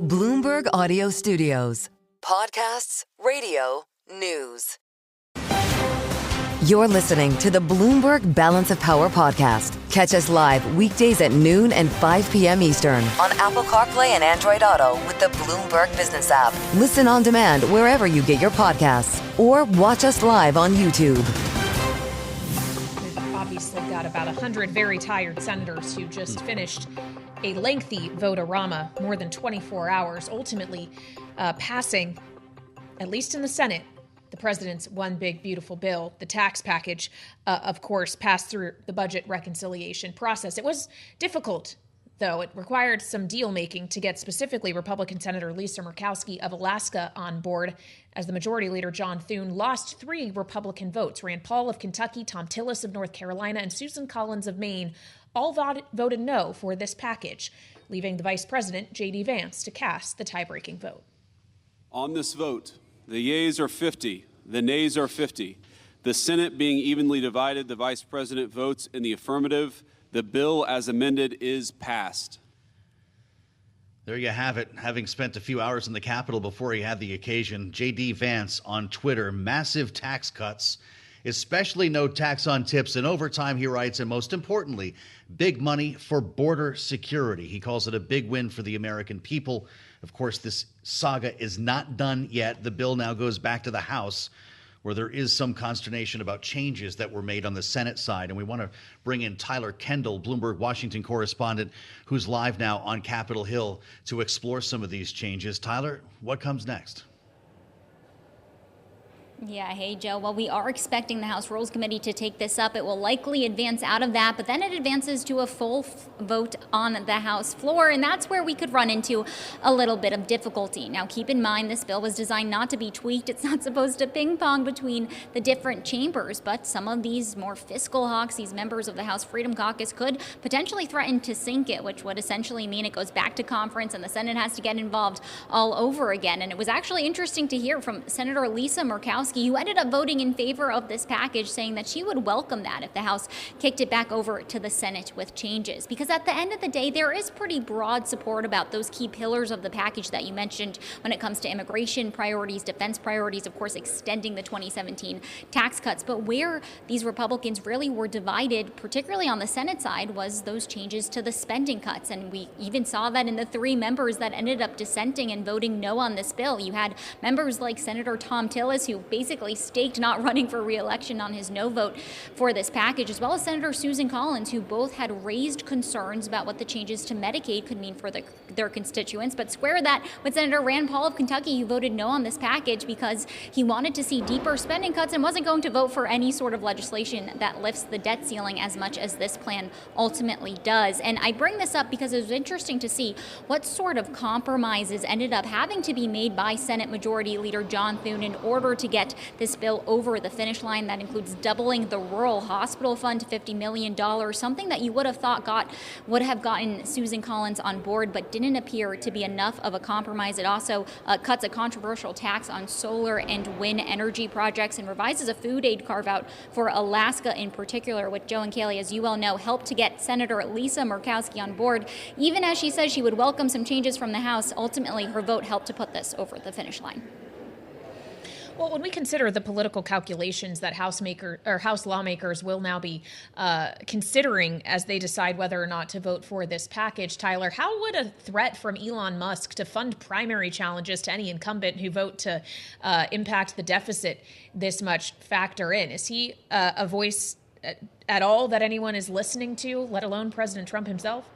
Bloomberg Audio Studios. Podcasts, radio, news. You're listening to the Bloomberg Balance of Power podcast. Catch us live weekdays at noon and 5 p.m. Eastern on Apple CarPlay and Android Auto with the Bloomberg Business app. Listen on demand wherever you get your podcasts or watch us live on YouTube. We've obviously got about 100 very tired senators who just finished a lengthy vote-a-rama, more than 24 hours, ultimately passing, at least in the Senate, the president's one big, beautiful bill. The tax package, of course, passed through the budget reconciliation process. It was difficult, though. It required some deal-making to get specifically Republican Senator Lisa Murkowski of Alaska on board, as the Majority Leader John Thune lost 3 Republican votes. Rand Paul of Kentucky, Thom Tillis of North Carolina, and Susan Collins of Maine all voted no for this package, leaving the Vice President, J.D. Vance, to cast the tie-breaking vote. On this vote, the yeas are 50, the nays are 50. The Senate being evenly divided, the Vice President votes in the affirmative. The bill as amended is passed. There you have it. Having spent a few hours in the Capitol before he had the occasion, J.D. Vance on Twitter, massive tax cuts, especially no tax on tips and overtime, he writes, and most importantly, big money for border security. He calls it a big win for the American people. Of course, this saga is not done yet. The bill now goes back to the House, where there is some consternation about changes that were made on the Senate side. And we want to bring in Tyler Kendall, Bloomberg Washington correspondent, who's live now on Capitol Hill to explore some of these changes. Tyler, what comes next? Yeah, hey, Joe. Well, we are expecting the House Rules Committee to take this up. It will likely advance out of that, but then it advances to a full vote on the House floor, and that's where we could run into a little bit of difficulty. Now, keep in mind, this bill was designed not to be tweaked. It's not supposed to ping-pong between the different chambers, but some of these more fiscal hawks, these members of the House Freedom Caucus, could potentially threaten to sink it, which would essentially mean it goes back to conference and the Senate has to get involved all over again. And it was actually interesting to hear from Senator Lisa Murkowski, who ended up voting in favor of this package, saying that she would welcome that if the House kicked it back over to the Senate with changes. Because at the end of the day, there is pretty broad support about those key pillars of the package that you mentioned when it comes to immigration priorities, defense priorities, of course, extending the 2017 tax cuts. But where these Republicans really were divided, particularly on the Senate side, was those changes to the spending cuts. And we even saw that in the 3 members that ended up dissenting and voting no on this bill. You had members like Senator Thom Tillis, who basically staked not running for re-election on his no vote for this package, as well as Senator Susan Collins, who both had raised concerns about what the changes to Medicaid could mean for their constituents, but square that with Senator Rand Paul of Kentucky, who voted no on this package because he wanted to see deeper spending cuts and wasn't going to vote for any sort of legislation that lifts the debt ceiling as much as this plan ultimately does. And I bring this up because it was interesting to see what sort of compromises ended up having to be made by Senate Majority Leader John Thune in order to get this bill over the finish line. That includes doubling the Rural Hospital Fund to $50 million, something that you would have thought would have gotten Susan Collins on board, but didn't appear to be enough of a compromise. It also cuts a controversial tax on solar and wind energy projects and revises a food aid carve-out for Alaska in particular, which Joe and Kaylee, as you well know, helped to get Senator Lisa Murkowski on board. Even as she says she would welcome some changes from the House, ultimately her vote helped to put this over the finish line. Well, when we consider the political calculations that House lawmakers will now be considering as they decide whether or not to vote for this package, Tyler, how would a threat from Elon Musk to fund primary challenges to any incumbent who vote to impact the deficit this much factor in? Is he a voice at all that anyone is listening to, let alone President Trump himself?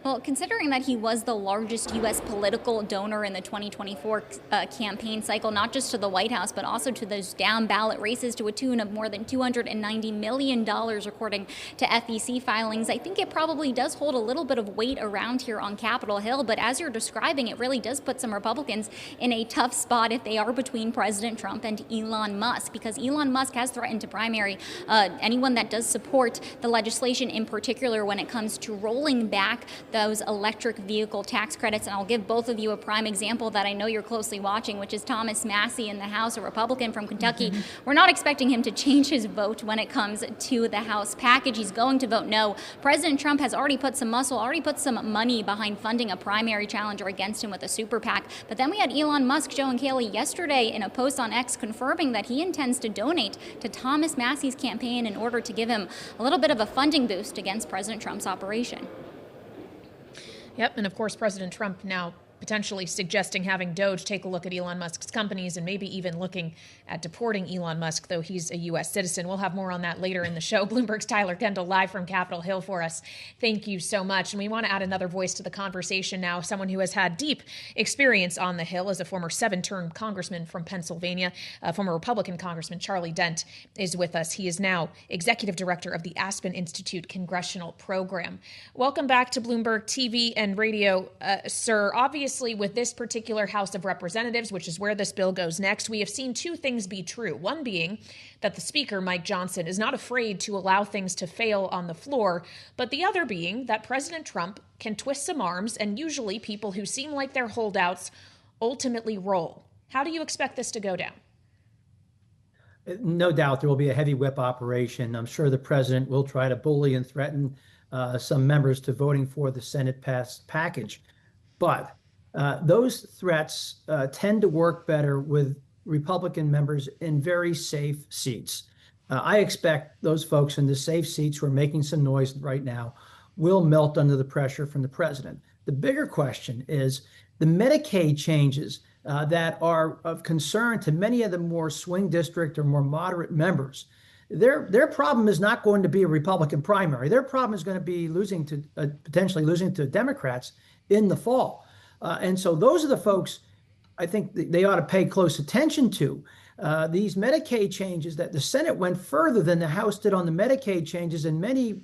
Well, considering that he was the largest U.S. political donor in the 2024 campaign cycle, not just to the White House, but also to those down ballot races to a tune of more than $290 million, according to FEC filings, I think it probably does hold a little bit of weight around here on Capitol Hill. But as you're describing, it really does put some Republicans in a tough spot if they are between President Trump and Elon Musk, because Elon Musk has threatened to primary anyone that does support the legislation, in particular when it comes to rolling back those electric vehicle tax credits. And I'll give both of you a prime example that I know you're closely watching, which is Thomas Massie in the House, a Republican from Kentucky. We're not expecting him to change his vote when it comes to the House package. He's going to vote no. President Trump has already put some muscle, already put some money behind funding a primary challenger against him with a super PAC. But then we had Elon Musk, Joe and Kaylee, yesterday in a post on X confirming that he intends to donate to Thomas Massie's campaign in order to give him a little bit of a funding boost against President Trump's operation. Yep, and of course, President Trump now potentially suggesting having DOJ take a look at Elon Musk's companies and maybe even looking at deporting Elon Musk, though he's a U.S. citizen. We'll have more on that later in the show. Bloomberg's Tyler Kendall live from Capitol Hill for us. Thank you so much. And we want to add another voice to the conversation now, someone who has had deep experience on the Hill as a former 7-term congressman from Pennsylvania. Former Republican Congressman Charlie Dent is with us. He is now executive director of the Aspen Institute Congressional Program. Welcome back to Bloomberg TV and radio, sir. Obviously, with this particular House of Representatives, which is where this bill goes next, we have seen two things be true. One being that the Speaker, Mike Johnson, is not afraid to allow things to fail on the floor, but the other being that President Trump can twist some arms, and usually people who seem like they're holdouts ultimately roll. How do you expect this to go down? No doubt there will be a heavy whip operation. I'm sure the president will try to bully and threaten some members to voting for the Senate passed package. But those threats tend to work better with Republican members in very safe seats. I expect those folks in the safe seats who are making some noise right now will melt under the pressure from the president. The bigger question is the Medicaid changes that are of concern to many of the more swing district or more moderate members. Their problem is not going to be a Republican primary. Their problem is going to be potentially losing to Democrats in the fall. And so those are the folks I think they ought to pay close attention to. These Medicaid changes that the Senate went further than the House did on the Medicaid changes, and many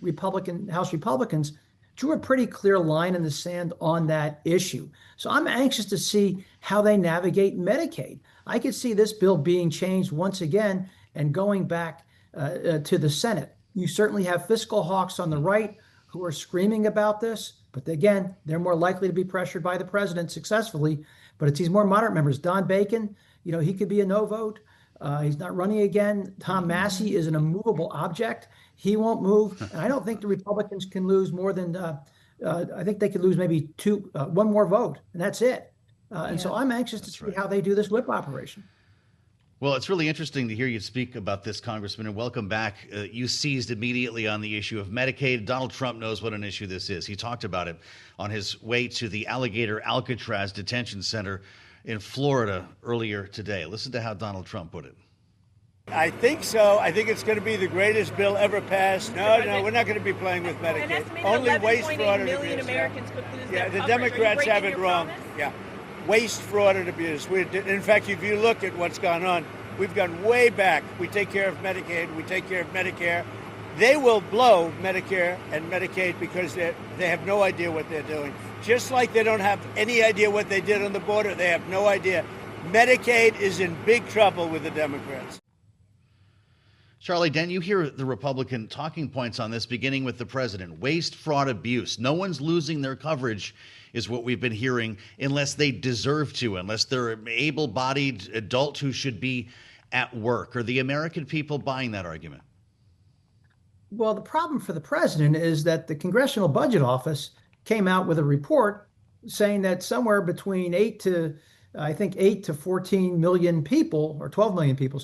House Republicans drew a pretty clear line in the sand on that issue. So I'm anxious to see how they navigate Medicaid. I could see this bill being changed once again and going back to the Senate. You certainly have fiscal hawks on the right who are screaming about this, but again, they're more likely to be pressured by the president successfully. But it's these more moderate members. Don Bacon, he could be a no vote. He's not running again. Thom Massie is an immovable object. He won't move. And I don't think the Republicans can lose more than, I think they could lose maybe one more vote, and that's it. And so I'm anxious to see how they do this whip operation. Well, it's really interesting to hear you speak about this, Congressman, and welcome back. You seized immediately on the issue of Medicaid. Donald Trump knows what an issue this is. He talked about it on his way to the Alligator Alcatraz Detention Center in Florida earlier today. Listen to how Donald Trump put it. I think so. I think it's going to be the greatest bill ever passed. No, we're not going to be playing with Medicaid. Only waste, fraud, and abuse. Americans could lose their coverage. The Democrats have it wrong. Yeah. Waste, fraud, and abuse. In fact, if you look at what's gone on, we've gone way back. We take care of Medicaid. We take care of Medicare. They will blow Medicare and Medicaid because they have no idea what they're doing. Just like they don't have any idea what they did on the border, they have no idea. Medicaid is in big trouble with the Democrats. Charlie Dent, you hear the Republican talking points on this, beginning with the president. Waste, fraud, abuse. No one's losing their coverage is what we've been hearing, unless they deserve to, unless they're an able-bodied adult who should be at work. Are the American people buying that argument? Well, the problem for the president is that the Congressional Budget Office came out with a report saying that somewhere between 8 to 14 million people, or 12 million people,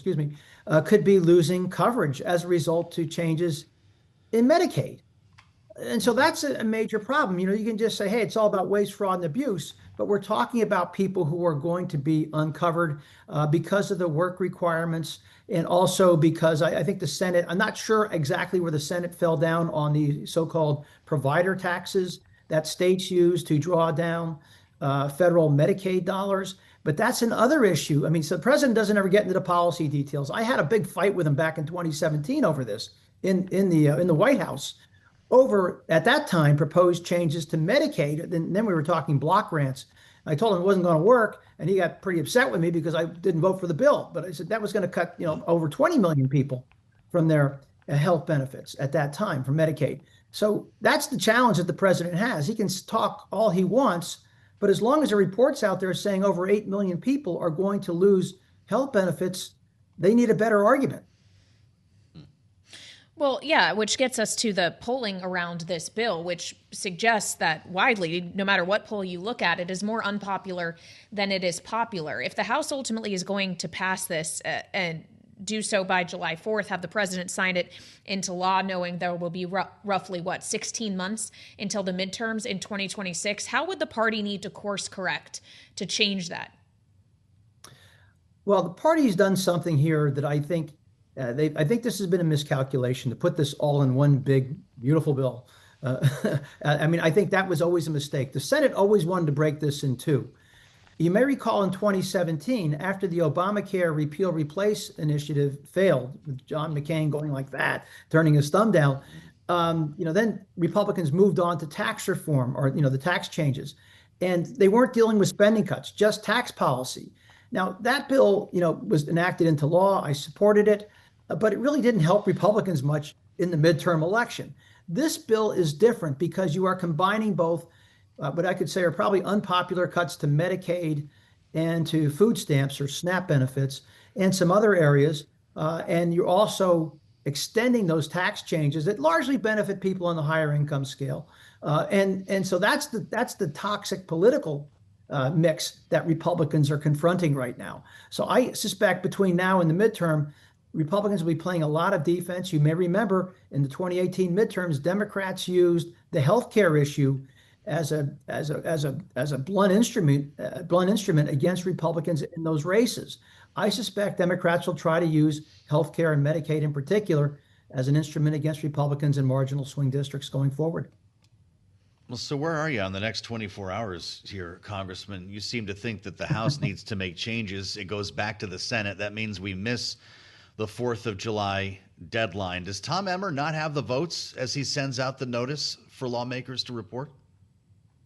could be losing coverage as a result to changes in Medicaid. And so that's a major problem. You can just say, hey, it's all about waste, fraud, and abuse, but we're talking about people who are going to be uncovered because of the work requirements, and also because I think the Senate, I'm not sure exactly where the Senate fell down on the so-called provider taxes that states use to draw down federal Medicaid dollars. But that's another issue. So the president doesn't ever get into the policy details. I had a big fight with him back in 2017 over this in the White House. Over, at that time, proposed changes to Medicaid. Then we were talking block grants. I told him it wasn't going to work, and he got pretty upset with me because I didn't vote for the bill. But I said that was going to cut over 20 million people from their health benefits at that time for Medicaid. So that's the challenge that the president has. He can talk all he wants, but as long as the reports out there saying over 8 million people are going to lose health benefits, they need a better argument. Well, yeah, which gets us to the polling around this bill, which suggests that widely, no matter what poll you look at, it is more unpopular than it is popular. If the House ultimately is going to pass this and do so by July 4th, have the president sign it into law, knowing there will be roughly, 16 months until the midterms in 2026, how would the party need to course correct to change that? Well, the party's done something here that I think I think this has been a miscalculation to put this all in one big, beautiful bill. I mean, I think that was always a mistake. The Senate always wanted to break this in two. You may recall in 2017, after the Obamacare repeal replace initiative failed, with John McCain going like that, turning his thumb down, then Republicans moved on to tax reform or, the tax changes. And they weren't dealing with spending cuts, just tax policy. Now, that bill, was enacted into law. I supported it. But it really didn't help Republicans much in the midterm election. This bill is different because you are combining both what I could say are probably unpopular cuts to Medicaid and to food stamps or SNAP benefits and some other areas. And you're also extending those tax changes that largely benefit people on the higher income scale. And so that's the toxic political mix that Republicans are confronting right now. So I suspect between now and the midterm, Republicans will be playing a lot of defense. You may remember in the 2018 midterms, Democrats used the health care issue as a blunt instrument against Republicans in those races. I suspect Democrats will try to use health care and Medicaid in particular as an instrument against Republicans in marginal swing districts going forward. Well, so where are you on the next 24 hours here, Congressman? You seem to think that the House needs to make changes. It goes back to the Senate. That means we miss the 4th of July deadline. Does Thom Emmer not have the votes as he sends out the notice for lawmakers to report?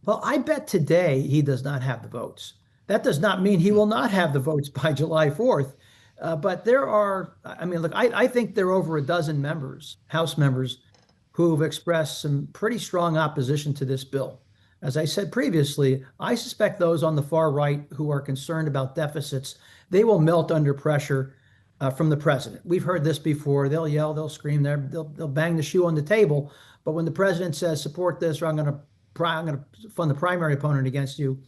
Well, I bet today he does not have the votes. That does not mean he will not have the votes by July 4th. But there are, I think there are over a dozen members, House members, who have expressed some pretty strong opposition to this bill. As I said previously, I suspect those on the far right who are concerned about deficits, they will melt under pressure from the president. We've heard this before. They'll yell, they'll scream, they'll bang the shoe on the table. But when the president says, support this, or I'm going to fund the primary opponent against you,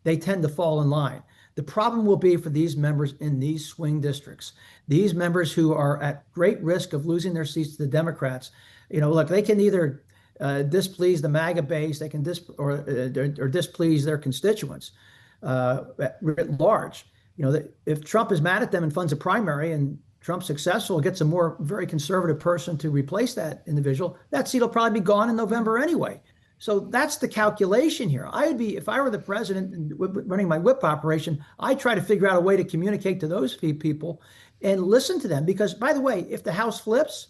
they tend to fall in line. The problem will be for these members in these swing districts, these members who are at great risk of losing their seats to the Democrats. Look, they can either displease the MAGA base, they can displease their constituents writ large. If Trump is mad at them and funds a primary and Trump's successful, gets a more very conservative person to replace that individual, that seat will probably be gone in November anyway. So that's the calculation here. If I were the president and running my whip operation, I'd try to figure out a way to communicate to those people and listen to them. Because, by the way, if the House flips,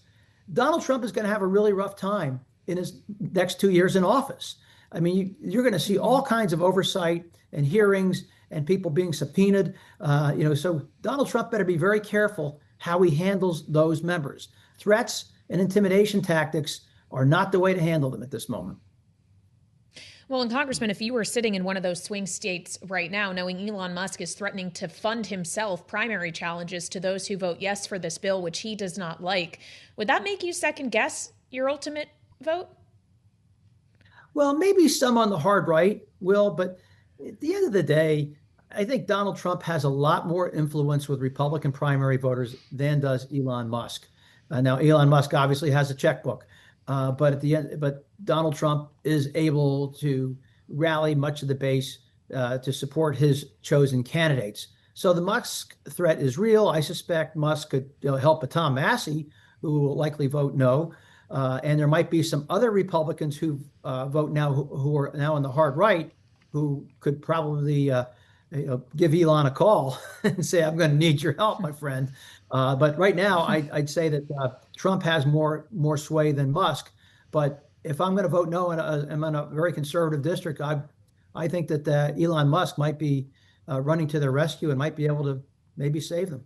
Donald Trump is going to have a really rough time in his next 2 years in office. I mean, you're going to see all kinds of oversight and hearings and people being subpoenaed. So Donald Trump better be very careful how he handles those members. Threats and intimidation tactics are not the way to handle them at this moment. Well, and Congressman, if you were sitting in one of those swing states right now, knowing Elon Musk is threatening to fund himself primary challenges to those who vote yes for this bill, which he does not like, would that make you second guess your ultimate vote? Well, maybe some on the hard right will, but at the end of the day, I think Donald Trump has a lot more influence with Republican primary voters than does Elon Musk. Now, Elon Musk obviously has a checkbook. But at the end, Donald Trump is able to rally much of the base to support his chosen candidates. So the Musk threat is real. I suspect Musk could help a Tom Massey, who will likely vote no. And there might be some other Republicans who vote now who are now on the hard right who could probably give Elon a call and say, I'm going to need your help, my friend. But right now, I'd say that Trump has more sway than Musk. But if I'm going to vote no and I'm in a very conservative district, I think that Elon Musk might be running to their rescue and might be able to maybe save them.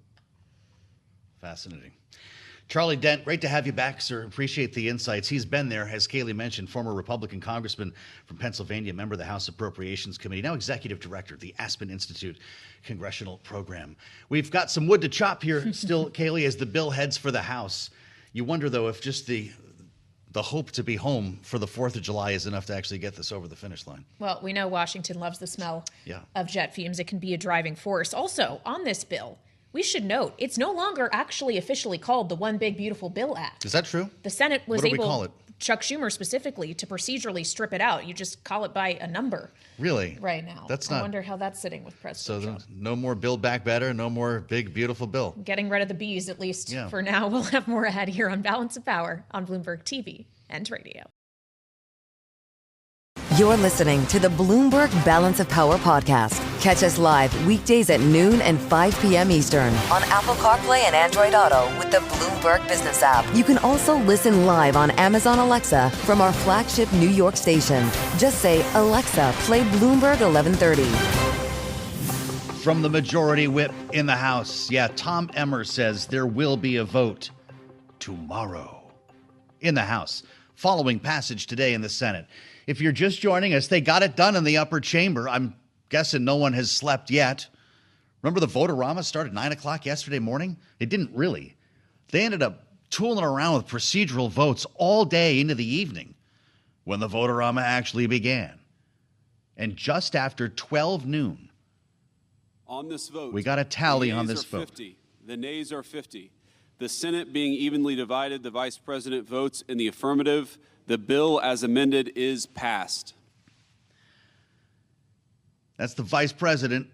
Fascinating. Charlie Dent, great to have you back, sir. Appreciate the insights. He's been there, as Kaylee mentioned, former Republican congressman from Pennsylvania, member of the House Appropriations Committee, now executive director of the Aspen Institute Congressional Program. We've got some wood to chop here still, Kaylee, as the bill heads for the House. You wonder, though, if just the hope to be home for the 4th of July is enough to actually get this over the finish line. Well, we know Washington loves the smell of jet fumes. It can be a driving force. Also, on this bill, we should note, it's no longer actually officially called the One Big Beautiful Bill Act. Is that true? The Senate was able, able, we call it? Chuck Schumer specifically, to procedurally strip it out. You just call it by a number. Really? Right now. I wonder how that's sitting with President Trump. So no more Build Back Better, no more big, beautiful bill. Getting rid of the bees, at least for now. We'll have more ahead here on Balance of Power on Bloomberg TV and radio. You're listening to the Bloomberg Balance of Power podcast. Catch us live weekdays at noon and 5 p.m. Eastern on Apple CarPlay and Android Auto with the Bloomberg Business app. You can also listen live on Amazon Alexa from our flagship New York station. Just say, Alexa, play Bloomberg 1130. From the majority whip in the House, Thom Emmer says there will be a vote tomorrow in the House, following passage today in the Senate. If you're just joining us, they got it done in the upper chamber. I'm guessing no one has slept yet. Remember the vote-a-rama started at 9 o'clock yesterday morning? It didn't really. They ended up tooling around with procedural votes all day into the evening when the vote-a-rama actually began. And just after 12 noon, on this vote, we got a tally on this vote. 50. The nays are 50. The Senate being evenly divided, the Vice President votes in the affirmative. The bill as amended is passed. That's the Vice President.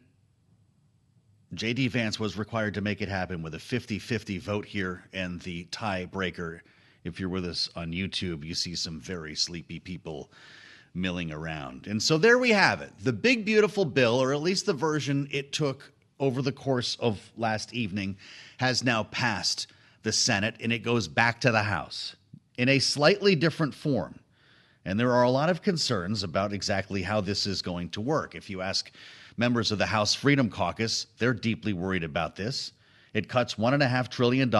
J.D. Vance was required to make it happen with a 50-50 vote here, and the tiebreaker. If you're with us on YouTube, you see some very sleepy people milling around. And so there we have it. The big, beautiful bill, or at least the version it took over the course of last evening, has now passed the Senate, and it goes back to the House in a slightly different form. And there are a lot of concerns about exactly how this is going to work. If you ask members of the House Freedom Caucus, they're deeply worried about this. It cuts $1.5 trillion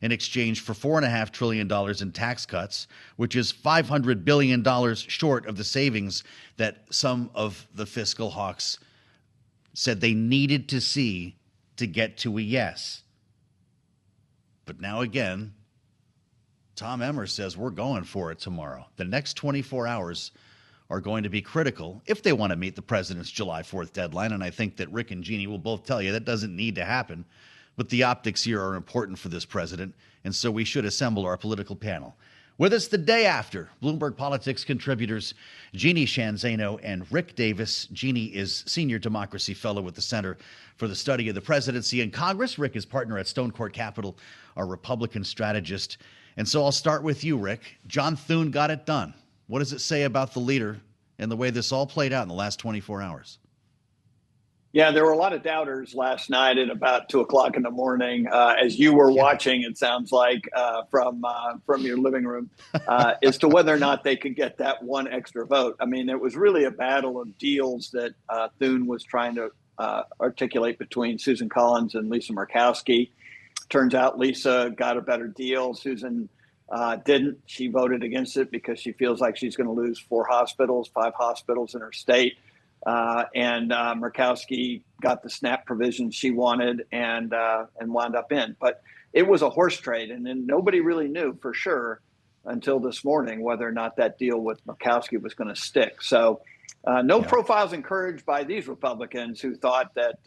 in exchange for $4.5 trillion in tax cuts, which is $500 billion short of the savings that some of the fiscal hawks said they needed to see to get to a yes. But now again, Thom Emmer says we're going for it tomorrow. The next 24 hours are going to be critical if they want to meet the president's July 4th deadline. And I think that Rick and Jeannie will both tell you that doesn't need to happen. But the optics here are important for this president. And so we should assemble our political panel. With us the day after, Bloomberg Politics contributors Jeannie Shanzano and Rick Davis. Jeannie is Senior Democracy Fellow with the Center for the Study of the Presidency and Congress. Rick is partner at Stone Court Capital, our Republican strategist. And so I'll start with you, Rick. John Thune got it done. What does it say about the leader and the way this all played out in the last 24 hours? Yeah, there were a lot of doubters last night at about 2 o'clock in the morning. As you were watching, it sounds like from your living room, as to whether or not they could get that one extra vote. I mean, it was really a battle of deals that Thune was trying to articulate between Susan Collins and Lisa Murkowski. Turns out Lisa got a better deal. Susan didn't. She voted against it because she feels like she's going to lose 5 hospitals in her state. And Murkowski got the SNAP provision she wanted and wound up in. But it was a horse trade, and then nobody really knew for sure until this morning whether or not that deal with Murkowski was going to stick. So profiles encouraged by these Republicans who thought that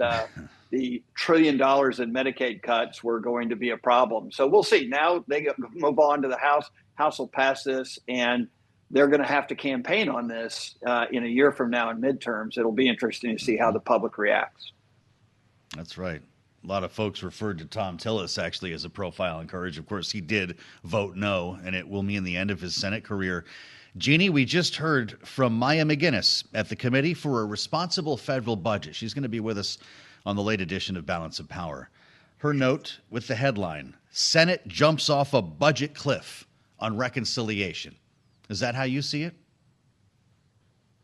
the $1 trillion in Medicaid cuts were going to be a problem. So we'll see. Now they move on to the House. House will pass this, and they're going to have to campaign on this in a year from now in midterms. It'll be interesting to see how the public reacts. That's right. A lot of folks referred to Thom Tillis actually as a profile encouraged. Of course, he did vote no, and it will mean the end of his Senate career. Jeannie, we just heard from Maya McGinnis at the Committee for a Responsible Federal Budget. She's going to be with us on the late edition of Balance of Power. Her note with the headline, Senate jumps off a budget cliff on reconciliation. Is that how you see it?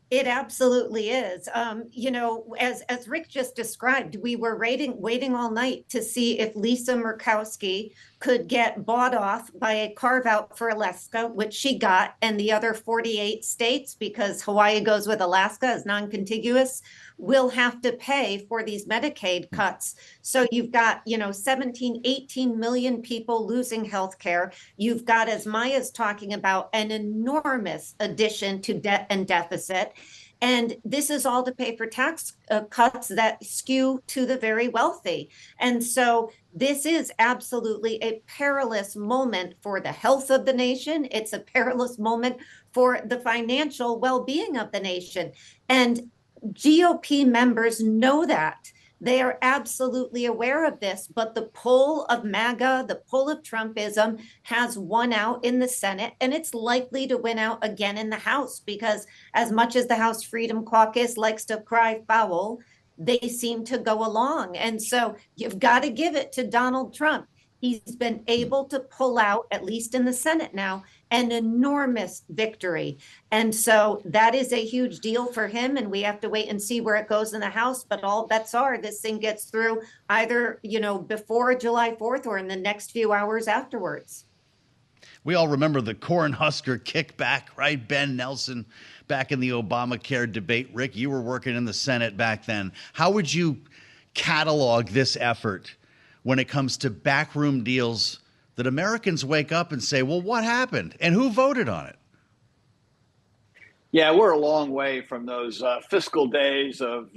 It absolutely is. As Rick just described, we were waiting all night to see if Lisa Murkowski could get bought off by a carve out for Alaska, which she got, and the other 48 states, because Hawaii goes with Alaska as non-contiguous, will have to pay for these Medicaid cuts. So you've got, 17, 18 million people losing health care. You've got, as Maya's talking about, an enormous addition to debt and deficit. And this is all to pay for tax cuts that skew to the very wealthy. And so this is absolutely a perilous moment for the health of the nation. It's a perilous moment for the financial well-being of the nation. And GOP members know that. They are absolutely aware of this, but the pull of MAGA, the pull of Trumpism has won out in the Senate, and it's likely to win out again in the House, because as much as the House Freedom Caucus likes to cry foul, they seem to go along. And so you've got to give it to Donald Trump. He's been able to pull out, at least in the Senate now, an enormous victory. And so that is a huge deal for him. And we have to wait and see where it goes in the House. But all bets are this thing gets through either, before July 4th or in the next few hours afterwards. We all remember the Cornhusker kickback, right? Ben Nelson back in the Obamacare debate. Rick, you were working in the Senate back then. How would you catalog this effort when it comes to backroom deals that Americans wake up and say, well, what happened and who voted on it? Yeah, we're a long way from those fiscal days of,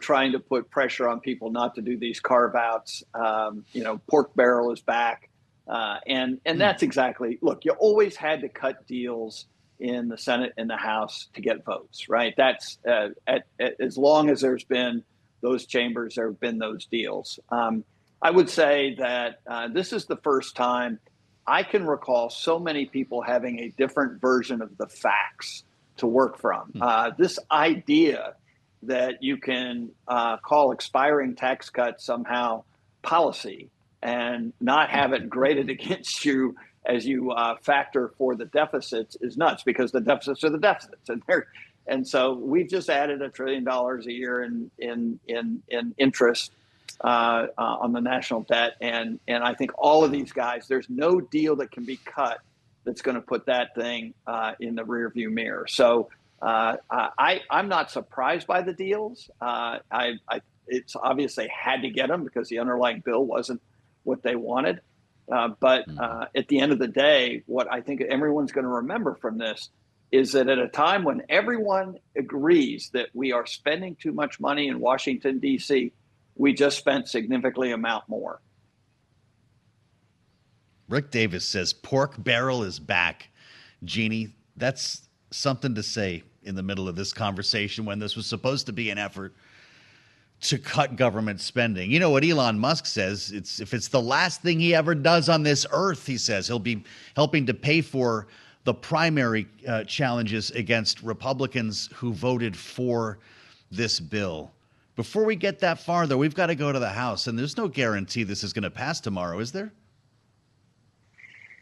trying to put pressure on people not to do these carve outs. Pork barrel is back. And that's exactly, look, you always had to cut deals in the Senate and the House to get votes, right? That's as long as there's been those chambers, there have been those deals. I would say that this is the first time I can recall so many people having a different version of the facts to work from. This idea that you can call expiring tax cuts somehow policy and not have it graded against you as you factor for the deficits is nuts, because the deficits are the deficits. And so we've just added $1 trillion a year in interest on the national debt. And I think all of these guys, there's no deal that can be cut that's going to put that thing in the rearview mirror. So I'm not surprised by the deals. It's obvious they had to get them because the underlying bill wasn't what they wanted. But at the end of the day, what I think everyone's going to remember from this is that at a time when everyone agrees that we are spending too much money in Washington, D.C., we just spent significantly amount more. Rick Davis says pork barrel is back. Jeannie, that's something to say in the middle of this conversation when this was supposed to be an effort to cut government spending. You know what Elon Musk says? If it's the last thing he ever does on this earth, he says, he'll be helping to pay for the primary challenges against Republicans who voted for this bill. Before we get that far, though, we've got to go to the House, and there's no guarantee this is going to pass tomorrow, is there?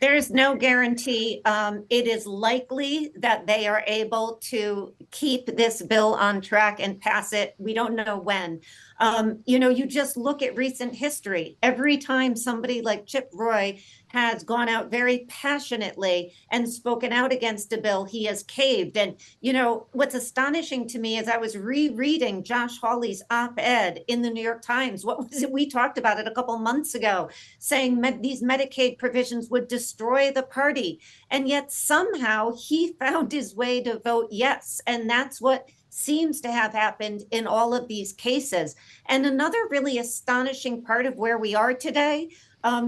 There's no guarantee. It is likely that they are able to keep this bill on track and pass it. We don't know when. You just look at recent history. Every time somebody like Chip Roy has gone out very passionately and spoken out against a bill, he has caved. And, what's astonishing to me is I was rereading Josh Hawley's op-ed in the New York Times. What was it? We talked about it a couple months ago, saying these Medicaid provisions would destroy the party. And yet somehow he found his way to vote yes. And that's what seems to have happened in all of these cases. And another really astonishing part of where we are today,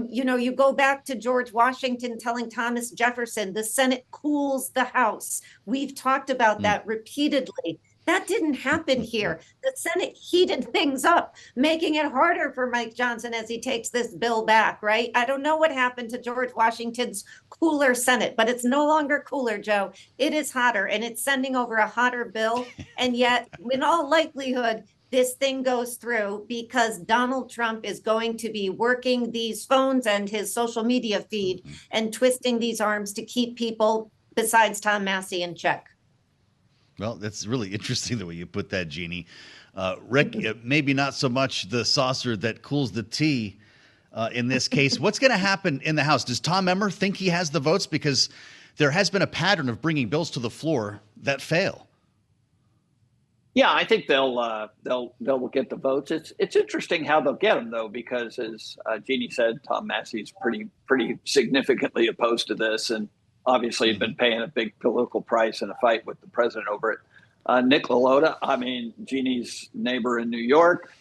you go back to George Washington telling Thomas Jefferson, the Senate cools the House. We've talked about that repeatedly. That didn't happen here. The Senate heated things up, making it harder for Mike Johnson as he takes this bill back, right? I don't know what happened to George Washington's cooler Senate, but it's no longer cooler, Joe. It is hotter, and it's sending over a hotter bill. And yet, in all likelihood, this thing goes through because Donald Trump is going to be working these phones and his social media feed and twisting these arms to keep people besides Tom Massey in check. Well, that's really interesting the way you put that, Jeannie. Rick, maybe not so much the saucer that cools the tea in this case. What's going to happen in the House? Does Thom Emmer think he has the votes? Because there has been a pattern of bringing bills to the floor that fail. Yeah, I think they'll get the votes. It's interesting how they'll get them, though, because as Jeannie said, Tom Massey's pretty significantly opposed to this, and obviously had been paying a big political price in a fight with the president over it. Nick LaLota, I mean, Jeannie's neighbor in New York,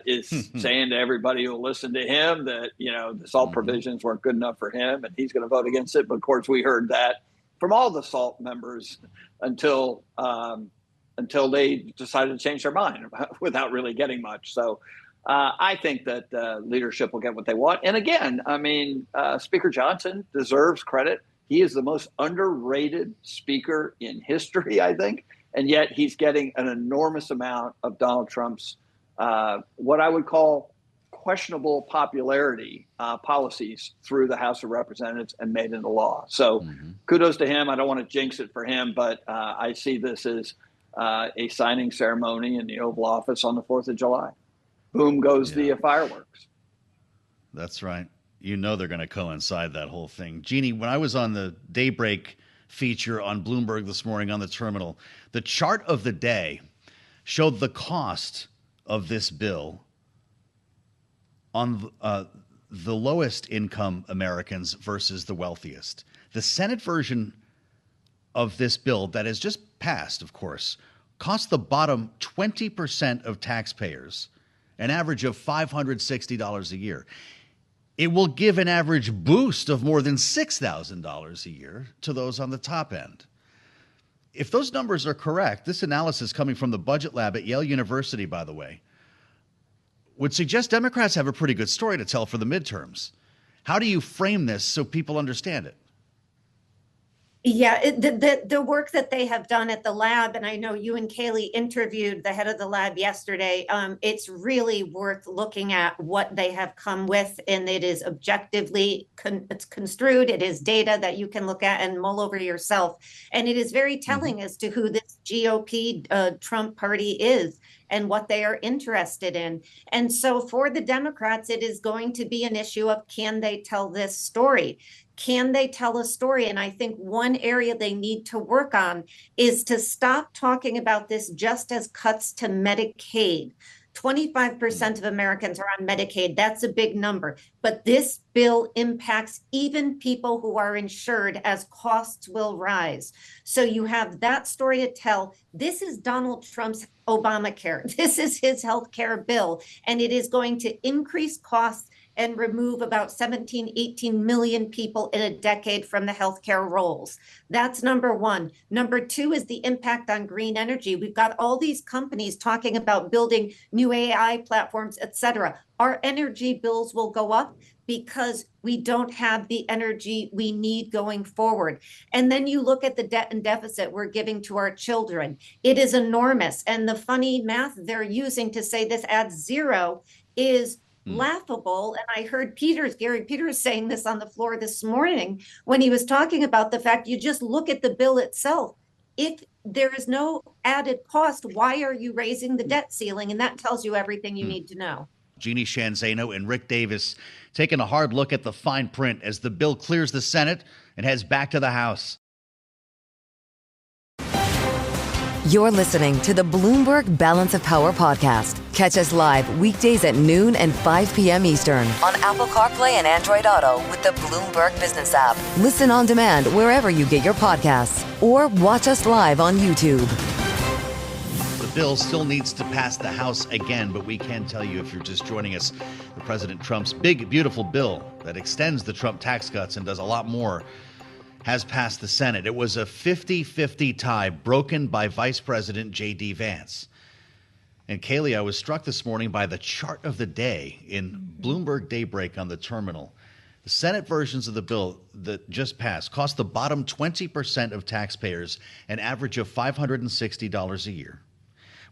is saying to everybody who will listen to him that, the SALT provisions weren't good enough for him and he's going to vote against it. But of course, we heard that from all the SALT members until they decided to change their mind without really getting much. So I think that leadership will get what they want. And again, I mean, Speaker Johnson deserves credit. He is the most underrated speaker in history, I think. And yet he's getting an enormous amount of Donald Trump's what I would call questionable popularity policies through the House of Representatives and made into law. So kudos to him. I don't want to jinx it for him, but I see this as a signing ceremony in the Oval Office on the 4th of July. Boom goes the fireworks. That's right. They're going to coincide that whole thing. Jeannie, when I was on the Daybreak feature on Bloomberg this morning on the terminal, the chart of the day showed the cost of this bill on the lowest income Americans versus the wealthiest. The Senate version of this bill that has just passed, of course, costs the bottom 20% of taxpayers an average of $560 a year. It will give an average boost of more than $6,000 a year to those on the top end. If those numbers are correct, this analysis coming from the Budget Lab at Yale University, by the way, would suggest Democrats have a pretty good story to tell for the midterms. How do you frame this so people understand it? Yeah, the work that they have done at the lab, and I know you and Kaylee interviewed the head of the lab yesterday, it's really worth looking at what they have come with, and it is objectively it's construed. It is data that you can look at and mull over yourself, and it is very telling as to who this GOP Trump party is and what they are interested in. And so for the Democrats, it is going to be an issue of, can they tell this story? Can they tell a story? And I think one area they need to work on is to stop talking about this just as cuts to Medicaid. 25% of Americans are on Medicaid. That's a big number. But this bill impacts even people who are insured as costs will rise. So you have that story to tell. This is Donald Trump's Obamacare. This is his health care bill, and it is going to increase costs and remove about 17, 18 million people in a decade from the healthcare rolls. That's number one. Number two is the impact on green energy. We've got all these companies talking about building new AI platforms, et cetera. Our energy bills will go up because we don't have the energy we need going forward. And then you look at the debt and deficit we're giving to our children. It is enormous. And the funny math they're using to say this adds zero is laughable. And I heard Gary Peters saying this on the floor this morning when he was talking about the fact you just look at the bill itself. If there is no added cost, why are you raising the debt ceiling? And that tells you everything you need to know. Jeannie Shanzano and Rick Davis taking a hard look at the fine print as the bill clears the Senate and heads back to the House. You're listening to the Bloomberg Balance of Power podcast. Catch us live weekdays at noon and 5 p.m. Eastern on Apple CarPlay and Android Auto with the Bloomberg Business app. Listen on demand wherever you get your podcasts or watch us live on YouTube. The bill still needs to pass the House again, but we can tell you if you're just joining us, the President Trump's big, beautiful bill that extends the Trump tax cuts and does a lot more has passed the Senate. It was a 50-50 tie broken by Vice President J.D. Vance. And Kaylee, I was struck this morning by the chart of the day in Bloomberg Daybreak on the terminal. The Senate versions of the bill that just passed cost the bottom 20% of taxpayers an average of $560 a year,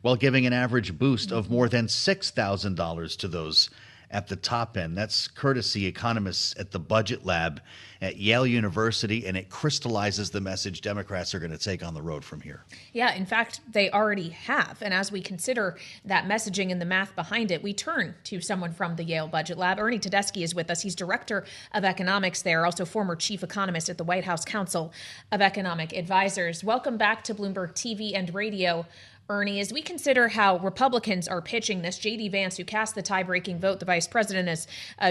while giving an average boost of more than $6,000 to those at the top end. That's courtesy economists at the Budget Lab at Yale University, and it crystallizes the message Democrats are going to take on the road from here. Yeah, in fact, they already have. And as we consider that messaging and the math behind it, we turn to someone from the Yale Budget Lab. Ernie Tedeschi is with us. He's director of economics there, also former chief economist at the White House Council of Economic Advisors. Welcome back to Bloomberg TV and Radio. Ernie, as we consider how Republicans are pitching this, J.D. Vance, who cast the tie-breaking vote, the vice president, as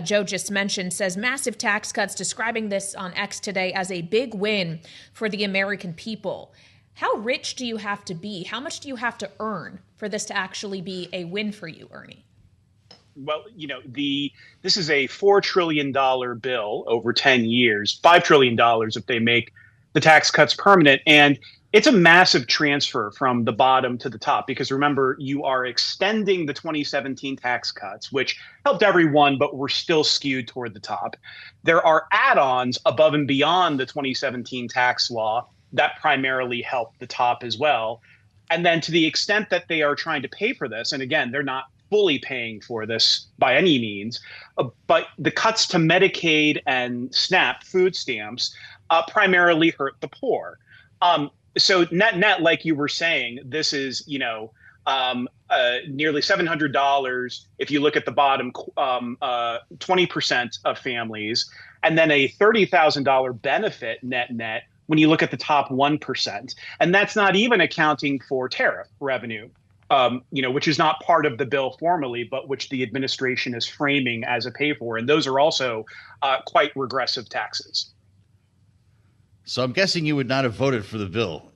Joe just mentioned, says massive tax cuts, describing this on X today as a big win for the American people. How rich do you have to be? How much do you have to earn for this to actually be a win for you, Ernie? Well, this is a $4 trillion bill over 10 years, $5 trillion if they make the tax cuts permanent. And it's a massive transfer from the bottom to the top, because remember, you are extending the 2017 tax cuts, which helped everyone, but were still skewed toward the top. There are add-ons above and beyond the 2017 tax law that primarily help the top as well. And then to the extent that they are trying to pay for this, and again, they're not fully paying for this by any means, but the cuts to Medicaid and SNAP food stamps primarily hurt the poor. So net, like you were saying, this is, nearly $700 if you look at the bottom 20% of families, and then a $30,000 benefit net when you look at the top 1%. And that's not even accounting for tariff revenue, which is not part of the bill formally, but which the administration is framing as a pay for. And those are also quite regressive taxes. So I'm guessing you would not have voted for the bill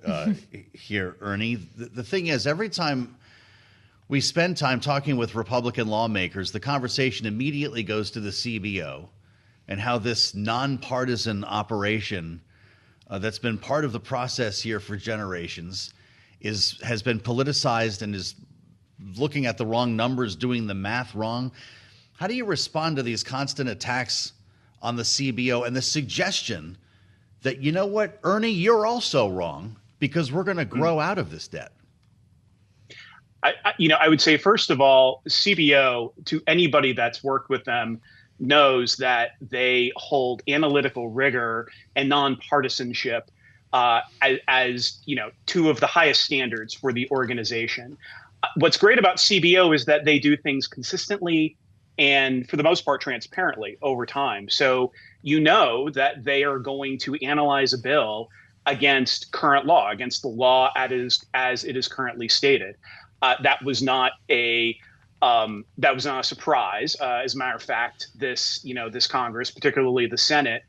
here, Ernie. The thing is, every time we spend time talking with Republican lawmakers, the conversation immediately goes to the CBO and how this nonpartisan operation that's been part of the process here for generations has been politicized and is looking at the wrong numbers, doing the math wrong. How do you respond to these constant attacks on the CBO and the suggestion that, you know what, Ernie, you're also wrong because we're going to grow out of this debt? I would say, first of all, CBO, to anybody that's worked with them, knows that they hold analytical rigor and nonpartisanship as two of the highest standards for the organization. What's great about CBO is that they do things consistently and, for the most part, transparently over time. So you know that they are going to analyze a bill against current law, against the law as it is currently stated. That was not a surprise. As a matter of fact, this Congress, particularly the Senate,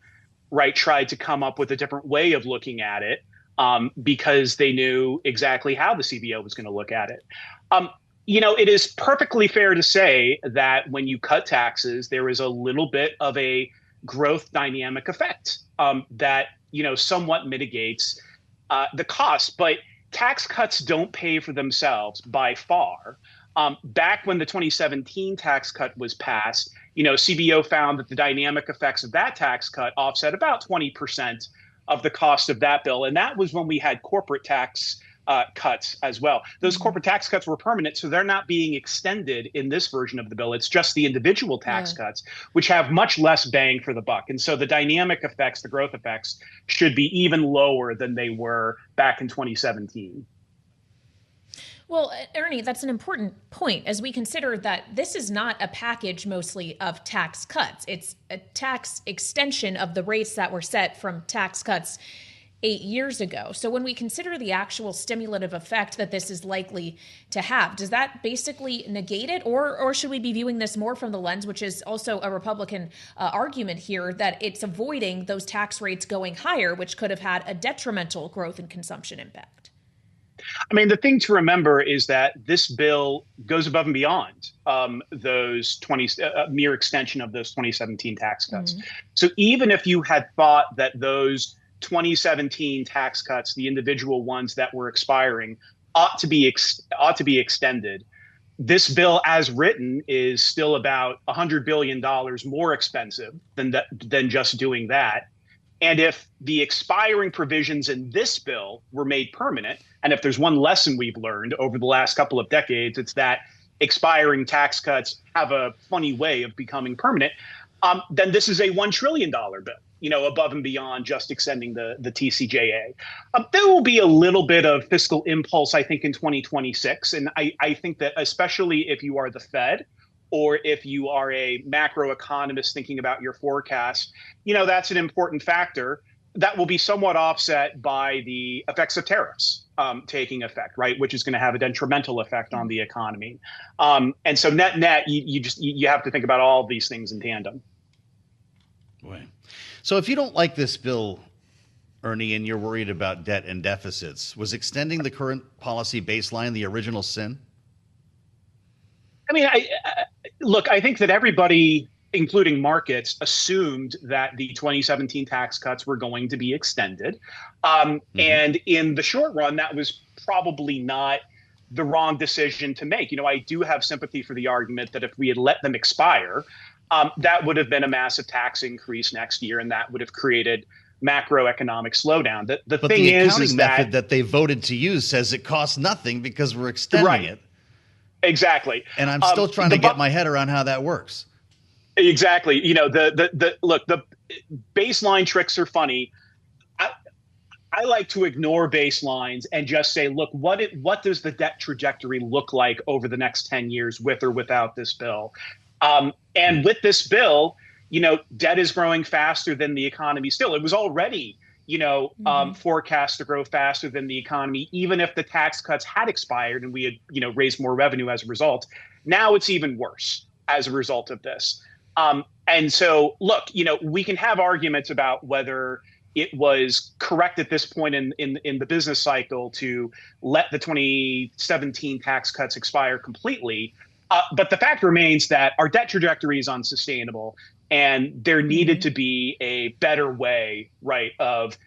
tried to come up with a different way of looking at it because they knew exactly how the CBO was going to look at it. It is perfectly fair to say that when you cut taxes, there is a little bit of a growth dynamic effect that somewhat mitigates the cost, but tax cuts don't pay for themselves by far. Back when the 2017 tax cut was passed, CBO found that the dynamic effects of that tax cut offset about 20% of the cost of that bill, and that was when we had corporate tax cuts as well. Those corporate tax cuts were permanent, so they're not being extended in this version of the bill. It's just the individual tax cuts, which have much less bang for the buck. And so the dynamic effects, the growth effects, should be even lower than they were back in 2017. Well, Ernie, that's an important point as we consider that this is not a package mostly of tax cuts. It's a tax extension of the rates that were set from tax cuts 8 years ago. So when we consider the actual stimulative effect that this is likely to have, does that basically negate it? Or should we be viewing this more from the lens, which is also a Republican argument here, that it's avoiding those tax rates going higher, which could have had a detrimental growth and consumption impact? I mean, the thing to remember is that this bill goes above and beyond those mere extension of those 2017 tax cuts. Mm-hmm. So even if you had thought that those 2017 tax cuts, the individual ones that were expiring, ought to be extended, this bill as written is still about $100 billion more expensive than just doing that. And if the expiring provisions in this bill were made permanent, and if there's one lesson we've learned over the last couple of decades, it's that expiring tax cuts have a funny way of becoming permanent, then this is a $1 trillion bill, above and beyond just extending the TCJA. There will be a little bit of fiscal impulse, I think, in 2026. And I think that especially if you are the Fed or if you are a macroeconomist thinking about your forecast, that's an important factor that will be somewhat offset by the effects of tariffs taking effect, right, which is going to have a detrimental effect on the economy. And so net, you have to think about all of these things in tandem. Right. So if you don't like this bill, Ernie, and you're worried about debt and deficits, was extending the current policy baseline the original sin? I mean, look, I think that everybody, including markets, assumed that the 2017 tax cuts were going to be extended. And in the short run, that was probably not the wrong decision to make. I do have sympathy for the argument that if we had let them expire, that would have been a massive tax increase next year, and that would have created macroeconomic slowdown. The thing the is accounting method that they voted to use says it costs nothing because we're extending it. Exactly. And I'm still trying to get my head around how that works. Exactly. The baseline tricks are funny. I like to ignore baselines and just say, look, what does the debt trajectory look like over the next 10 years with or without this bill? And with this bill, debt is growing faster than the economy still. It was already, forecast to grow faster than the economy, even if the tax cuts had expired and we had, raised more revenue as a result. Now it's even worse as a result of this. And so, look, we can have arguments about whether it was correct at this point in the business cycle to let the 2017 tax cuts expire completely. But the fact remains that our debt trajectory is unsustainable, and there needed to be a better way, right, of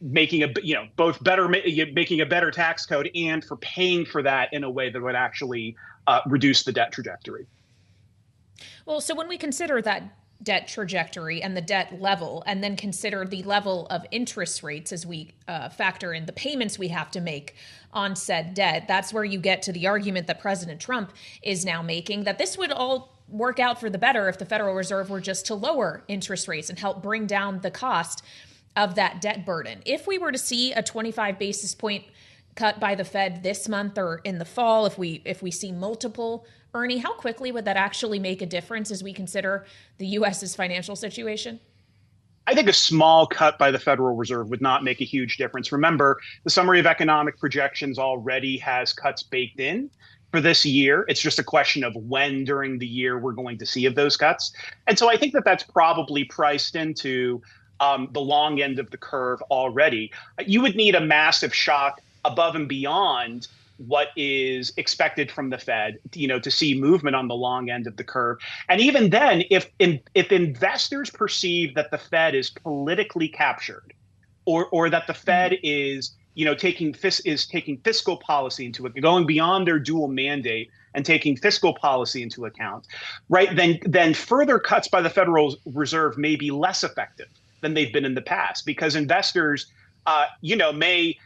making making a better tax code and for paying for that in a way that would actually reduce the debt trajectory. Well, so when we consider that debt trajectory and the debt level, and then consider the level of interest rates as we factor in the payments we have to make on said debt, that's where you get to the argument that President Trump is now making, that this would all work out for the better if the Federal Reserve were just to lower interest rates and help bring down the cost of that debt burden. If we were to see a 25 basis point cut by the Fed this month or in the fall, if we see multiple, Ernie, how quickly would that actually make a difference as we consider the U.S.'s financial situation? I think a small cut by the Federal Reserve would not make a huge difference. Remember, the Summary of Economic Projections already has cuts baked in for this year. It's just a question of when during the year we're going to see of those cuts. And so I think that that's probably priced into the long end of the curve already. You would need a massive shock above and beyond what is expected from the Fed, to see movement on the long end of the curve. And even then, if investors perceive that the Fed is politically captured, or that the Fed is, taking fiscal policy into it, going beyond their dual mandate and taking fiscal policy into account, right? Then further cuts by the Federal Reserve may be less effective than they've been in the past, because investors, may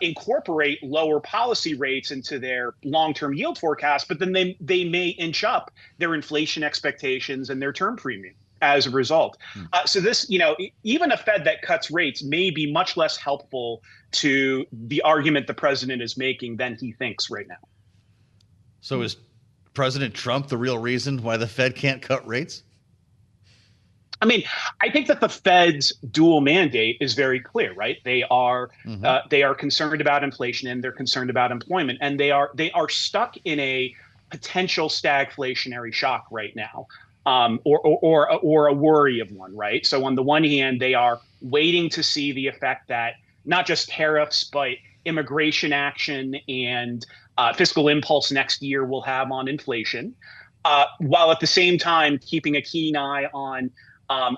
incorporate lower policy rates into their long-term yield forecast, but then they may inch up their inflation expectations and their term premium as a result. So this, even a Fed that cuts rates may be much less helpful to the argument the president is making than he thinks right now. So is President Trump the real reason why the Fed can't cut rates? I mean, I think that the Fed's dual mandate is very clear, right? They are concerned about inflation and they're concerned about employment, and they are stuck in a potential stagflationary shock right now, or a worry of one, right? So on the one hand, they are waiting to see the effect that not just tariffs, but immigration action and fiscal impulse next year will have on inflation, while at the same time keeping a keen eye on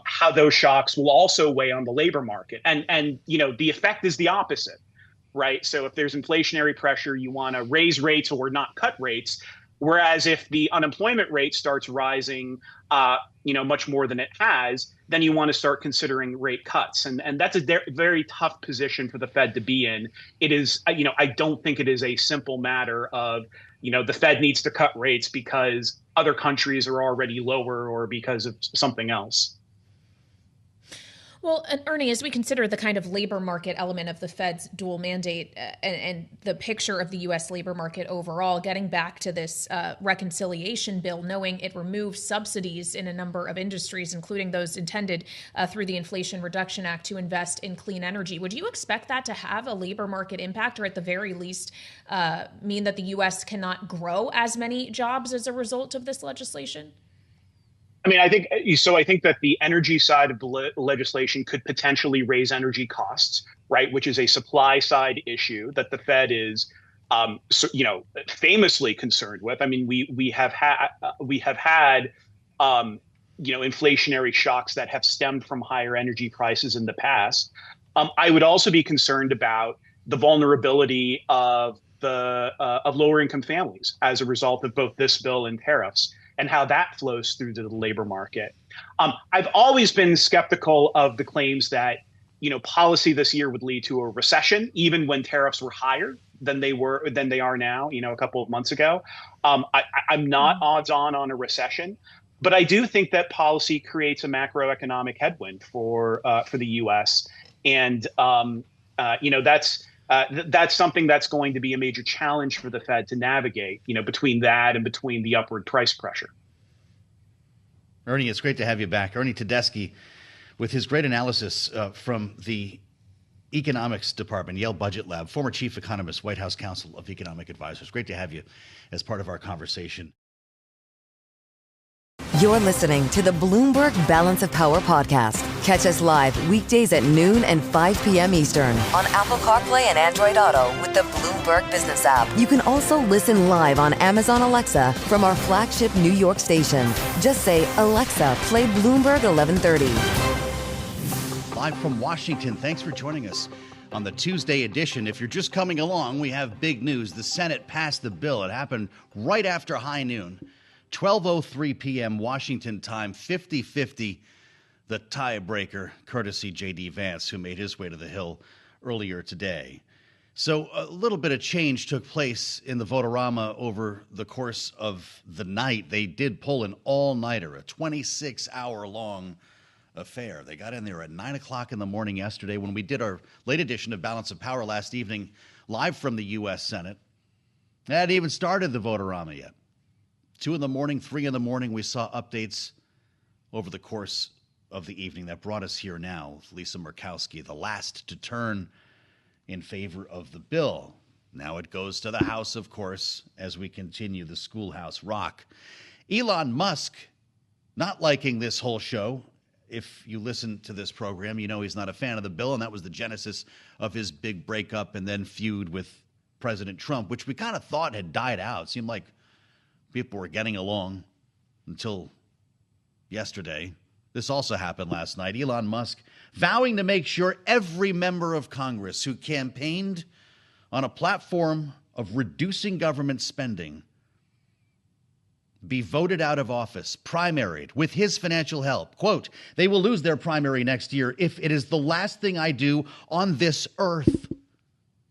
how those shocks will also weigh on the labor market. And the effect is the opposite, right? So if there's inflationary pressure, you want to raise rates or not cut rates. Whereas if the unemployment rate starts rising, much more than it has, then you want to start considering rate cuts. And that's a very tough position for the Fed to be in. It is, I don't think it is a simple matter of the Fed needs to cut rates because other countries are already lower or because of something else. Well, and Ernie, as we consider the kind of labor market element of the Fed's dual mandate and the picture of the U.S. labor market overall, getting back to this reconciliation bill, knowing it removes subsidies in a number of industries, including those intended through the Inflation Reduction Act to invest in clean energy, would you expect that to have a labor market impact, or at the very least mean that the U.S. cannot grow as many jobs as a result of this legislation? I mean, I think that the energy side of the legislation could potentially raise energy costs, right? Which is a supply side issue that the Fed is, famously concerned with. I mean, we have had inflationary shocks that have stemmed from higher energy prices in the past. I would also be concerned about the vulnerability of lower income families as a result of both this bill and tariffs, and how that flows through to the labor market. I've always been skeptical of the claims that, policy this year would lead to a recession, even when tariffs were higher than they are now, a couple of months ago. I'm not odds on a recession, but I do think that policy creates a macroeconomic headwind for the U.S. And, that's something that's going to be a major challenge for the Fed to navigate, between that and between the upward price pressure. Ernie, it's great to have you back. Ernie Tedeschi with his great analysis from the Economics Department, Yale Budget Lab, former chief economist, White House Council of Economic Advisors. Great to have you as part of our conversation. You're listening to the Bloomberg Balance of Power podcast. Catch us live weekdays at noon and 5 p.m. Eastern on Apple CarPlay and Android Auto with the Bloomberg Business app. You can also listen live on Amazon Alexa from our flagship New York station. Just say, Alexa, play Bloomberg 1130. Live from Washington, thanks for joining us on the Tuesday edition. If you're just coming along, we have big news. The Senate passed the bill. It happened right after high noon. 12:03 p.m. Washington time, 50-50, the tiebreaker, courtesy J.D. Vance, who made his way to the Hill earlier today. So a little bit of change took place in the Votorama over the course of the night. They did pull an all-nighter, a 26-hour-long affair. They got in there at 9 o'clock in the morning yesterday when we did our late edition of Balance of Power last evening, live from the U.S. Senate. They hadn't even started the Votorama yet. 2 in the morning, 3 in the morning, we saw updates over the course of the evening that brought us here now. Lisa Murkowski, the last to turn in favor of the bill. Now it goes to the House, of course, as we continue the schoolhouse rock. Elon Musk, not liking this whole show. If you listen to this program, you know he's not a fan of the bill, and that was the genesis of his big breakup and then feud with President Trump, which we kind of thought had died out. It seemed like people were getting along until yesterday. This also happened last night. Elon Musk vowing to make sure every member of Congress who campaigned on a platform of reducing government spending be voted out of office, primaried, with his financial help. Quote, they will lose their primary next year if it is the last thing I do on this earth.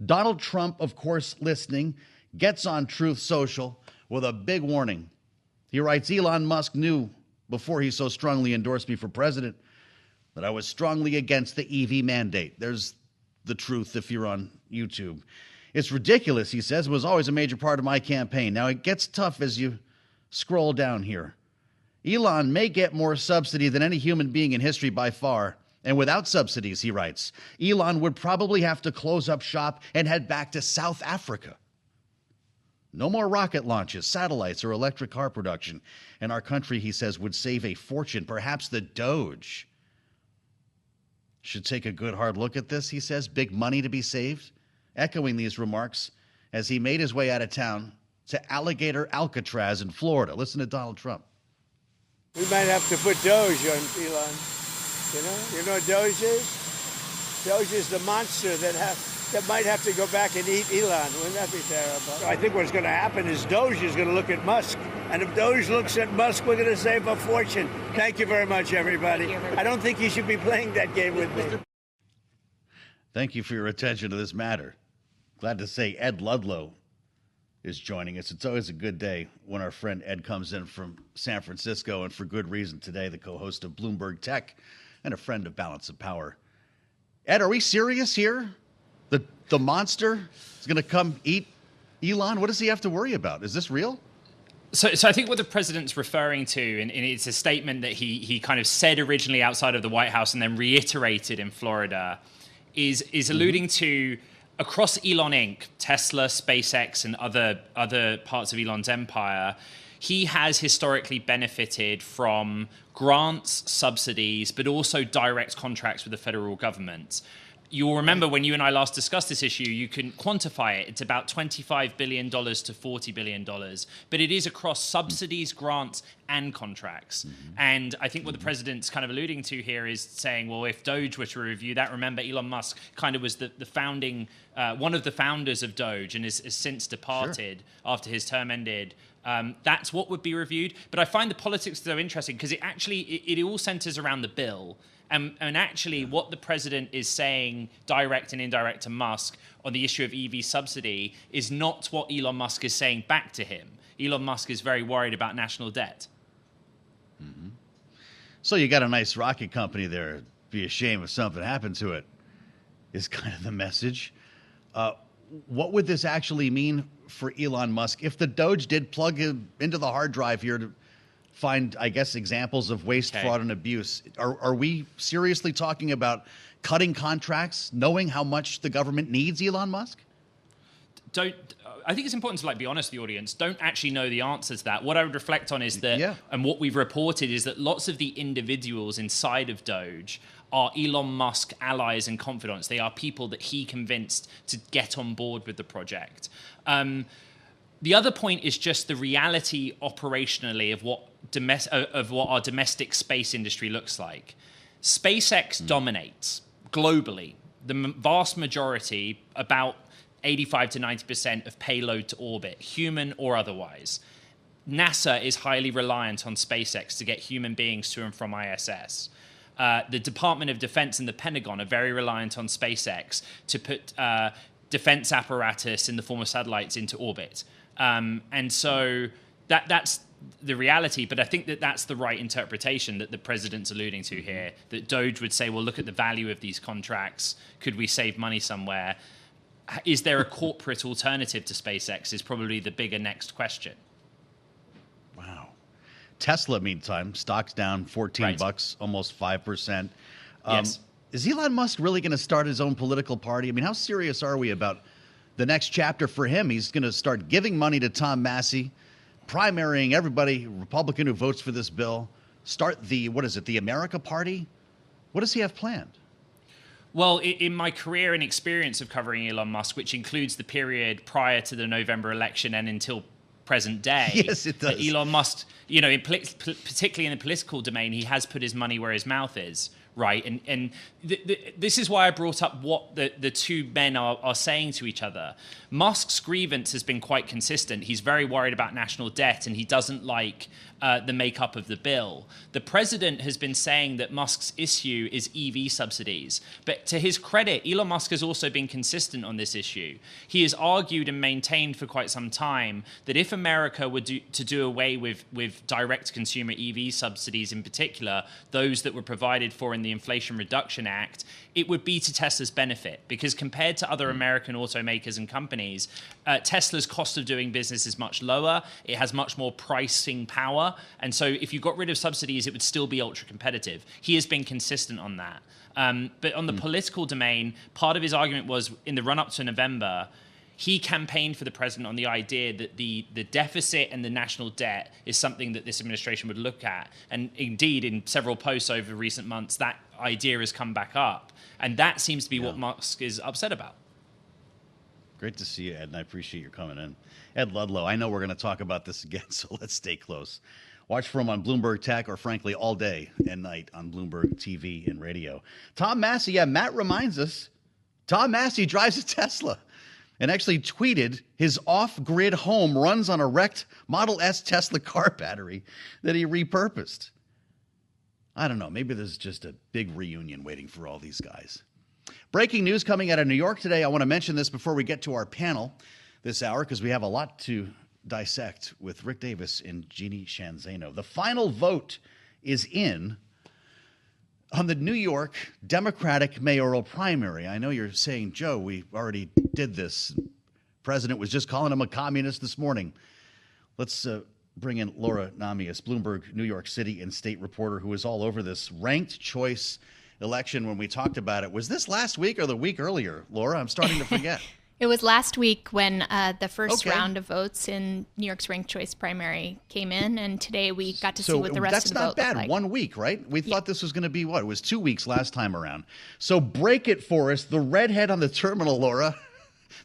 Donald Trump, of course, listening, gets on Truth Social with a big warning. He writes, Elon Musk knew before he so strongly endorsed me for president that I was strongly against the EV mandate. There's the truth if you're on YouTube. It's ridiculous, he says. It was always a major part of my campaign. Now, it gets tough as you scroll down here. Elon may get more subsidy than any human being in history by far. And without subsidies, he writes, Elon would probably have to close up shop and head back to South Africa. No more rocket launches, satellites, or electric car production. And our country, he says, would save a fortune. Perhaps the Doge should take a good hard look at this, he says. Big money to be saved. Echoing these remarks as he made his way out of town to Alligator Alcatraz in Florida. Listen to Donald Trump. We might have to put Doge on Elon. You know what Doge is? Doge is the monster that might have to go back and eat Elon. Wouldn't that be terrible? I think what's going to happen is Doge is going to look at Musk. And if Doge looks at Musk, we're going to save a fortune. Thank you very much, everybody. I don't think you should be playing that game with me. Thank you for your attention to this matter. Glad to say Ed Ludlow is joining us. It's always a good day when our friend Ed comes in from San Francisco, and for good reason today, the co-host of Bloomberg Tech and a friend of Balance of Power. Ed, are we serious here? The monster is going to come eat Elon? What does he have to worry about? Is this real? So I think what the president's referring to, and it's a statement that he kind of said originally outside of the White House and then reiterated in Florida, is alluding to across Elon Inc., Tesla, SpaceX, and other parts of Elon's empire, he has historically benefited from grants, subsidies, but also direct contracts with the federal government. You'll remember when you and I last discussed this issue, you can quantify it. It's about $25 billion to $40 billion, but it is across subsidies, grants, and contracts. And I think what the president's kind of alluding to here is saying, well, if Doge were to review that, remember Elon Musk kind of was the founding, one of the founders of Doge and has since departed after his term ended. That's what would be reviewed. But I find the politics so interesting because it all centers around the bill. And actually, what the president is saying, direct and indirect to Musk, on the issue of EV subsidy is not what Elon Musk is saying back to him. Elon Musk is very worried about national debt. So you got a nice rocket company there. It'd be a shame if something happened to it, is kind of the message. What would this actually mean for Elon Musk if the Doge did plug into the hard drive here to find, I guess, examples of waste, fraud, and abuse? Are we seriously talking about cutting contracts, knowing how much the government needs Elon Musk? I think it's important to be honest with the audience. Don't actually know the answer to that. What I would reflect on is that, and what we've reported is that lots of the individuals inside of Doge are Elon Musk allies and confidants. They are people that he convinced to get on board with the project. The other point is just the reality operationally of what our domestic space industry looks like. SpaceX dominates globally. The vast majority, about 85 to 90% of payload to orbit, human or otherwise. NASA is highly reliant on SpaceX to get human beings to and from ISS. The Department of Defense and the Pentagon are very reliant on SpaceX to put defense apparatus in the form of satellites into orbit. And so that's the reality, but I think that that's the right interpretation that the president's alluding to here, that Doge would say, well, look at the value of these contracts. Could we save money somewhere? Is there a corporate alternative to SpaceX is probably the bigger next question. Wow. Tesla, meantime, stock's down $14, almost 5%. Yes. Is Elon Musk really going to start his own political party? I mean, how serious are we about the next chapter for him? He's going to start giving money to Thom, primarying everybody Republican who votes for this bill, start the America Party? What does he have planned? Well, in my career and experience of covering Elon Musk, which includes the period prior to the November election and until present day, yes, it does. Elon Musk, particularly in the political domain, he has put his money where his mouth is. Right. And this is why I brought up what the two men are saying to each other. Musk's grievance has been quite consistent. He's very worried about national debt and he doesn't like the makeup of the bill. The president has been saying that Musk's issue is EV subsidies. But to his credit, Elon Musk has also been consistent on this issue. He has argued and maintained for quite some time that if America were to do away with direct consumer EV subsidies in particular, those that were provided for in the Inflation Reduction Act, it would be to Tesla's benefit, because compared to other American automakers and companies, Tesla's cost of doing business is much lower. It has much more pricing power. And so if you got rid of subsidies, it would still be ultra competitive. He has been consistent on that. But on the political domain, part of his argument was in the run-up to November, he campaigned for the president on the idea that the deficit and the national debt is something that this administration would look at. And indeed, in several posts over recent months, that idea has come back up. And that seems to be what Musk is upset about. Great to see you, Ed, and I appreciate your coming in. Ed Ludlow, I know we're going to talk about this again, so let's stay close. Watch for him on Bloomberg Tech, or frankly, all day and night on Bloomberg TV and radio. Thom Massey, Matt reminds us, Thom Massey drives a Tesla and actually tweeted his off-grid home runs on a wrecked Model S Tesla car battery that he repurposed. I don't know, maybe there's just a big reunion waiting for all these guys. Breaking news coming out of New York today. I want to mention this before we get to our panel. this hour because we have a lot to dissect with Rick Davis and Jeannie Shanzano. The final vote is in on the New York Democratic mayoral primary. I know you're saying, Joe, we already did this. The president was just calling him a communist this morning. Let's bring in Laura Namias, Bloomberg, New York City and state reporter who was all over this ranked choice election when we talked about it. Was this last week or the week earlier, Laura? I'm starting to forget. It was last week when the first round of votes in New York's ranked choice primary came in, and today we got to see what the rest of the vote looked like. That's not bad. 1 week, right? We thought this was going to be what? It was 2 weeks last time around. So break it for us. The redhead on the terminal, Laura,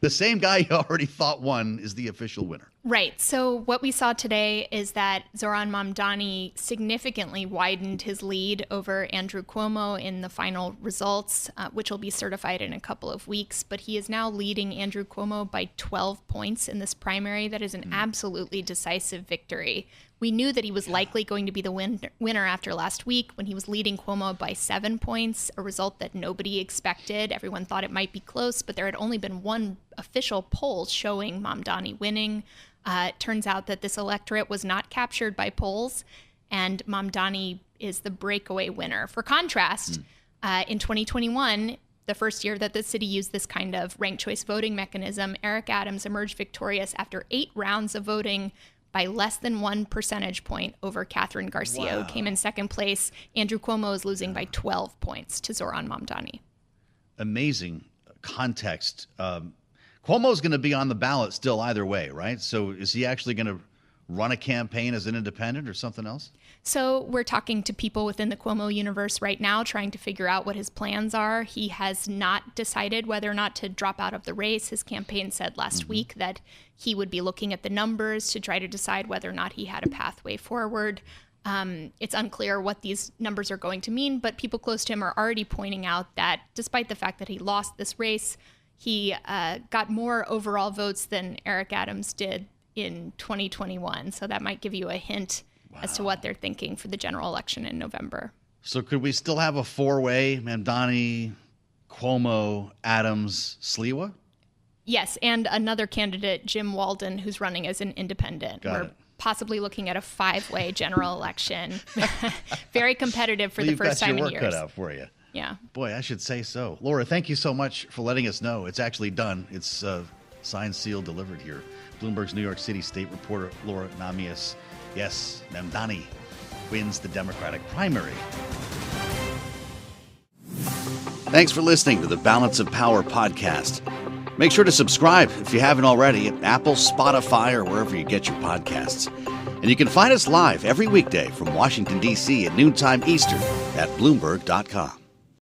the same guy you already thought won, is the official winner. Right. So what we saw today is that Zohran Mamdani significantly widened his lead over Andrew Cuomo in the final results, which will be certified in a couple of weeks. But he is now leading Andrew Cuomo by 12 points in this primary. That is an absolutely decisive victory. We knew that he was likely going to be the winner after last week when he was leading Cuomo by 7 points, a result that nobody expected. Everyone thought it might be close, but there had only been one official poll showing Mamdani winning. It turns out that this electorate was not captured by polls, and Mamdani is the breakaway winner. For contrast, in 2021, the first year that the city used this kind of ranked choice voting mechanism, Eric Adams emerged victorious after 8 rounds of voting by less than 1 percentage point over Catherine Garcia, who came in second place. Andrew Cuomo is losing by 12 points to Zohran Mamdani. Amazing context. Cuomo's going to be on the ballot still either way, right? So is he actually going to run a campaign as an independent or something else? So we're talking to people within the Cuomo universe right now, trying to figure out what his plans are. He has not decided whether or not to drop out of the race. His campaign said last week that he would be looking at the numbers to try to decide whether or not he had a pathway forward. It's unclear what these numbers are going to mean, but people close to him are already pointing out that despite the fact that he lost this race, he got more overall votes than Eric Adams did in 2021. So that might give you a hint as to what they're thinking for the general election in November. So could we still have a 4-way, Mamdani, Cuomo, Adams, Sliwa? Yes, and another candidate, Jim Walden, who's running as an independent. We're possibly looking at a 5-way general election. Very competitive for the first time in years. You've got your work cut out for you. Yeah. Boy, I should say so. Laura, thank you so much for letting us know. It's actually done. It's signed, sealed, delivered here. Bloomberg's New York City state reporter, Laura Namias. Yes, Mamdani wins the Democratic primary. Thanks for listening to the Balance of Power podcast. Make sure to subscribe if you haven't already at Apple, Spotify, or wherever you get your podcasts. And you can find us live every weekday from Washington, D.C. at noontime Eastern at Bloomberg.com.